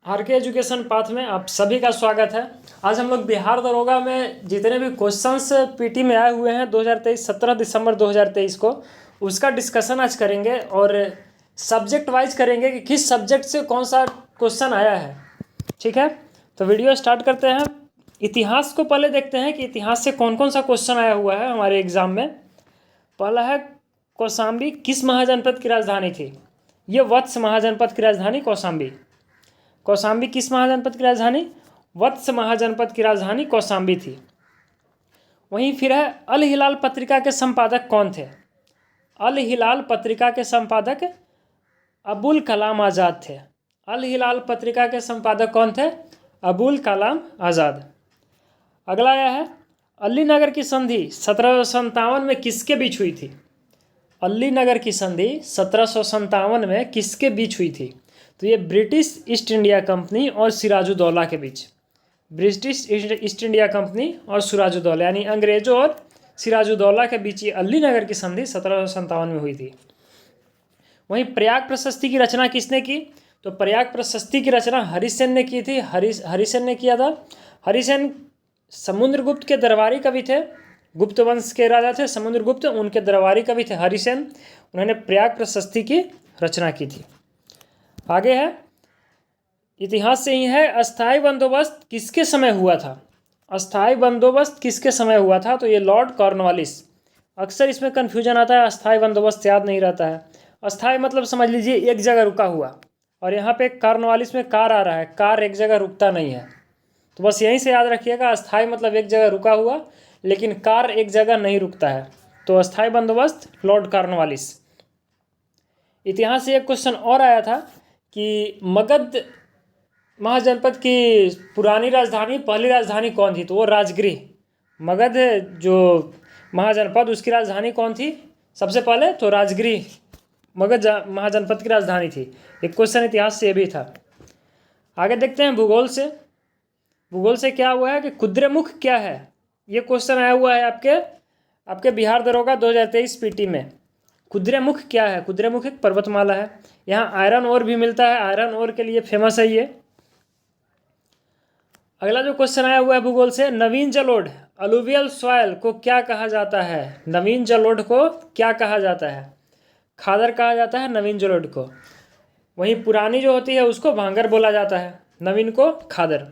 Are के education path में आप सभी का स्वागत है। आज हम लोग बिहार दरोगा में जितने भी क्वेश्चंस पीटी में आए हुए हैं 2023 17 दिसंबर 2023 को उसका डिस्कशन आज करेंगे और सब्जेक्ट वाइज करेंगे कि किस सब्जेक्ट से कौन सा क्वेश्चन आया है। ठीक है, तो वीडियो स्टार्ट करते हैं। इतिहास को पहले देखते हैं कि इतिहास से कौन कौन सा क्वेश्चन आया हुआ है हमारे एग्जाम में। पहला है कौशाम्बी किस महाजनपद की राजधानी थी। ये वत्स महाजनपद की राजधानी कौशाम्बी। कौशाम्बी किस महाजनपद की राजधानी? वत्स महाजनपद की राजधानी कौशाम्बी थी। वहीं फिर है अल हिलाल पत्रिका के संपादक कौन थे? अल हिलाल पत्रिका के संपादक अबुल कलाम आज़ाद थे। अल हिलाल पत्रिका के संपादक कौन थे? अबुल कलाम आज़ाद। अगला यह है अलीनगर की संधि 1757 में किसके बीच हुई थी? अलीनगर की संधि 1757 में किसके बीच हुई थी? तो ये ब्रिटिश ईस्ट इंडिया कंपनी और सिराजुद्दौला के बीच। ब्रिटिश ईस्ट इंडिया कंपनी और सिराजुद्दौला यानी अंग्रेजों और सिराजुद्दौला के बीच ये अलीनगर की संधि 1757 में हुई थी। वहीं प्रयाग प्रशस्ति की रचना किसने की? तो प्रयाग प्रशस्ति की रचना हरिसेन ने की थी। हरिसेन ने किया था। हरिसेन समुद्रगुप्त के दरबारी कवि थे। गुप्त वंश के राजा थे समुद्रगुप्त, उनके दरबारी कवि थे हरिसेन। उन्होंने प्रयाग प्रशस्ति की रचना की थी। आगे है इतिहास से ही है अस्थाई बंदोबस्त किसके समय हुआ था? अस्थाई बंदोबस्त किसके समय हुआ था? तो ये लॉर्ड कॉर्नवालिस। अक्सर इसमें कन्फ्यूजन आता है, अस्थाई बंदोबस्त याद नहीं रहता है। अस्थाई मतलब समझ लीजिए एक जगह रुका हुआ, और यहाँ पे कॉर्नवालिस में कार आ रहा है, कार एक जगह रुकता नहीं है। तो बस यहीं से याद रखिएगा, अस्थाई मतलब एक जगह रुका हुआ, लेकिन कार एक जगह नहीं रुकता है। तो अस्थाई बंदोबस्त लॉर्ड कॉर्नवालिस। इतिहास से एक क्वेश्चन और आया था कि मगध महाजनपद की पुरानी राजधानी पहली राजधानी कौन थी? तो वो राजगृह। मगध जो महाजनपद उसकी राजधानी कौन थी सबसे पहले? तो राजगृह मगध महाजनपद की राजधानी थी। एक क्वेश्चन इतिहास से ये भी था। आगे देखते हैं भूगोल से। भूगोल से क्या हुआ है कि कुद्रेमुख क्या है? ये क्वेश्चन आया हुआ है आपके बिहार दरोगा 2023 पीटी में। कुद्रेमुख क्या है? कुद्रेमुख एक पर्वतमाला है। यहाँ आयरन ओर भी मिलता है, आयरन ओर के लिए फेमस है ये। अगला जो क्वेश्चन आया हुआ है भूगोल से, नवीन जलोढ़ अलुवियल सॉइल को क्या कहा जाता है? नवीन जलोढ़ को क्या कहा जाता है? खादर कहा जाता है नवीन जलोढ़ को। वहीं पुरानी जो होती है उसको भांगर बोला जाता है, नवीन को खादर।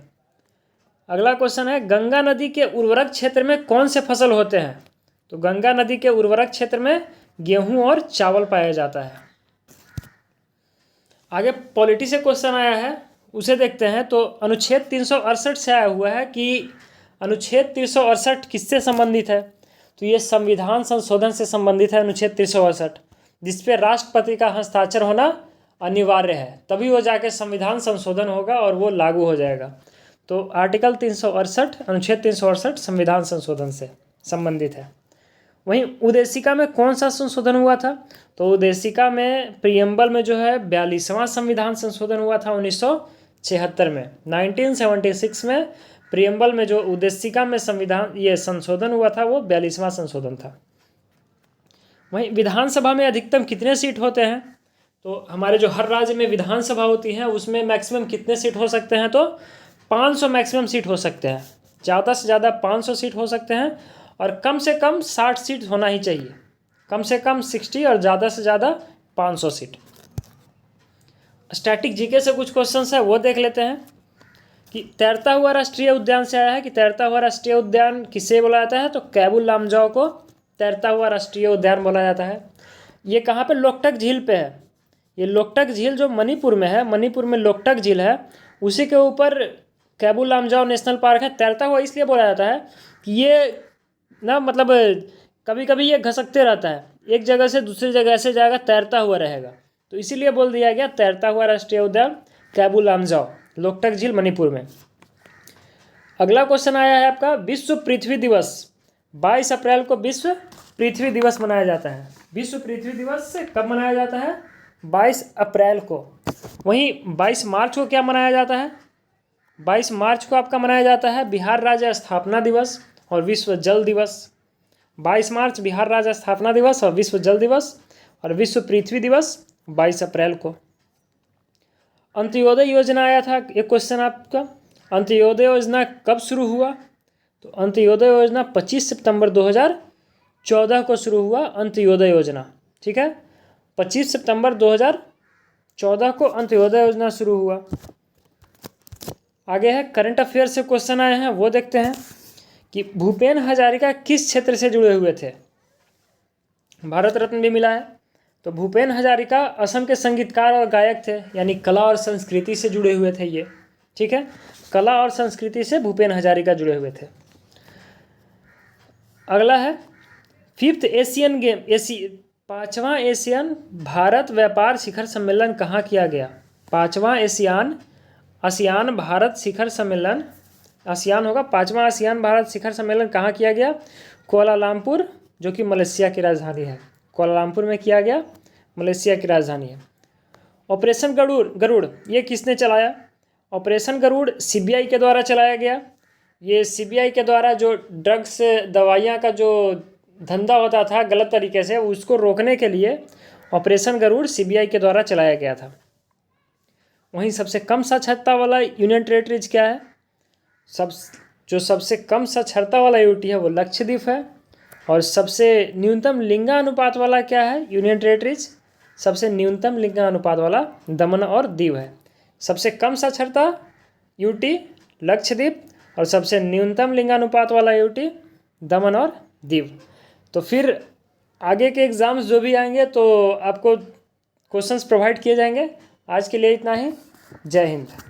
अगला क्वेश्चन है गंगा नदी के उर्वरक क्षेत्र में कौन से फसल होते हैं? तो गंगा नदी के उर्वरक क्षेत्र में गेहूं और चावल पाया जाता है। आगे पॉलिटी से क्वेश्चन आया है, उसे देखते हैं। तो अनुच्छेद 368 से आया हुआ है कि अनुच्छेद 368 किससे संबंधित है? तो ये संविधान संशोधन से संबंधित है अनुच्छेद 368, जिसपे राष्ट्रपति का हस्ताक्षर होना अनिवार्य है, तभी वो जाके संविधान संशोधन होगा और वो लागू हो जाएगा। तो आर्टिकल 368 अनुच्छेद 368 संविधान संशोधन से संबंधित है। वहीं उदेशिका में कौन सा संशोधन हुआ था? तो उदेशिका में प्रियम्बल में जो है 42वां संविधान संशोधन हुआ था 1976 में। 1976 में प्रियम्बल में जो उदेशिका में संविधान ये संशोधन हुआ था वो 42वां संशोधन था। वहीं विधानसभा में अधिकतम कितने सीट होते हैं? तो हमारे जो हर राज्य में विधानसभा होती है उसमें मैक्सिमम कितने सीट हो सकते हैं? तो 500 मैक्सिमम सीट हो सकते हैं। ज़्यादा से ज़्यादा 500 सीट हो सकते हैं, और कम से कम 60 सीट होना ही चाहिए। कम से कम 60 और ज़्यादा से ज़्यादा 500 सीट। स्टैटिक जीके से कुछ क्वेश्चंस है वो देख लेते हैं। कि तैरता हुआ राष्ट्रीय उद्यान से आया है कि तैरता हुआ राष्ट्रीय उद्यान किसे बोला जाता है? तो कैबुल लामजाओ को तैरता हुआ राष्ट्रीय उद्यान बोला जाता है। ये कहाँ पे? लोकटक झील पे है। ये लोकटक झील जो मणिपुर में है, मणिपुर में लोकटक झील है, उसी के ऊपर कैबुल लामजाओ नेशनल पार्क है। तैरता हुआ इसलिए बोला जाता है कि ये ना मतलब कभी कभी ये घसकते रहता है, एक जगह से दूसरी जगह ऐसे जाएगा, तैरता हुआ रहेगा, तो इसीलिए बोल दिया गया तैरता हुआ राष्ट्रीय उद्यान कैबुल लामजाओ, लोकटक झील मणिपुर में। अगला क्वेश्चन आया है आपका विश्व पृथ्वी दिवस। 22 अप्रैल को विश्व पृथ्वी दिवस मनाया जाता है। विश्व पृथ्वी दिवस कब मनाया जाता है? 22 अप्रैल को। वहीं 22 मार्च को क्या मनाया जाता है? 22 मार्च को आपका मनाया जाता है बिहार राज्य स्थापना दिवस और विश्व जल दिवस। 22 मार्च बिहार राज्य स्थापना दिवस और विश्व जल दिवस, और विश्व पृथ्वी दिवस 22 अप्रैल को। अंत्योदय योजना आया था, एक क्वेश्चन आपका, अंत्योदय योजना कब शुरू हुआ? तो अंत्योदय योजना 25 सितंबर 2014 को शुरू हुआ अंत्योदय योजना। ठीक है, 25 सितंबर 2014 को अंत्योदय योजना शुरू हुआ। आगे है करंट अफेयर से क्वेश्चन आए हैं, वो देखते हैं कि भूपेन हजारिका किस क्षेत्र से जुड़े हुए थे? भारत रत्न भी मिला है। तो भूपेन हजारिका असम के संगीतकार और गायक थे, यानी कला और संस्कृति से जुड़े हुए थे ये। ठीक है, कला और संस्कृति से भूपेन हजारिका जुड़े हुए थे। अगला है 5th एशियन गेम, 5वां एशियन भारत व्यापार शिखर सम्मेलन कहाँ किया गया? 5वां आसियान भारत शिखर सम्मेलन, आसियान होगा, 5वां आसियान भारत शिखर सम्मेलन कहाँ किया गया? कुआलालंपुर, जो कि मलेशिया की राजधानी है। कुआलालंपुर में किया गया, मलेशिया की राजधानी है। ऑपरेशन गरुड़ ये किसने चलाया? ऑपरेशन गरुड़ सीबीआई के द्वारा चलाया गया। ये सीबीआई के द्वारा जो ड्रग्स दवाइयाँ का जो धंधा होता था गलत तरीके से, उसको रोकने के लिए ऑपरेशन गरुड़ सीबीआई के द्वारा चलाया गया था। वहीं सबसे कम साक्षरता वाला यूनियन टेरिटरीज क्या है? सबसे कम साक्षरता वाला यूटी है वो लक्षद्वीप है। और सबसे न्यूनतम लिंगानुपात वाला क्या है यूनियन टेरिटरीज? सबसे न्यूनतम लिंगानुपात वाला दमन और दीव है। सबसे कम साक्षरता यूटी लक्षद्वीप, और सबसे न्यूनतम लिंगानुपात वाला यूटी दमन और दीव। तो फिर आगे के एग्ज़ाम्स जो भी आएंगे तो आपको क्वेश्चंस प्रोवाइड किए जाएंगे। आज के लिए इतना ही। जय हिंद।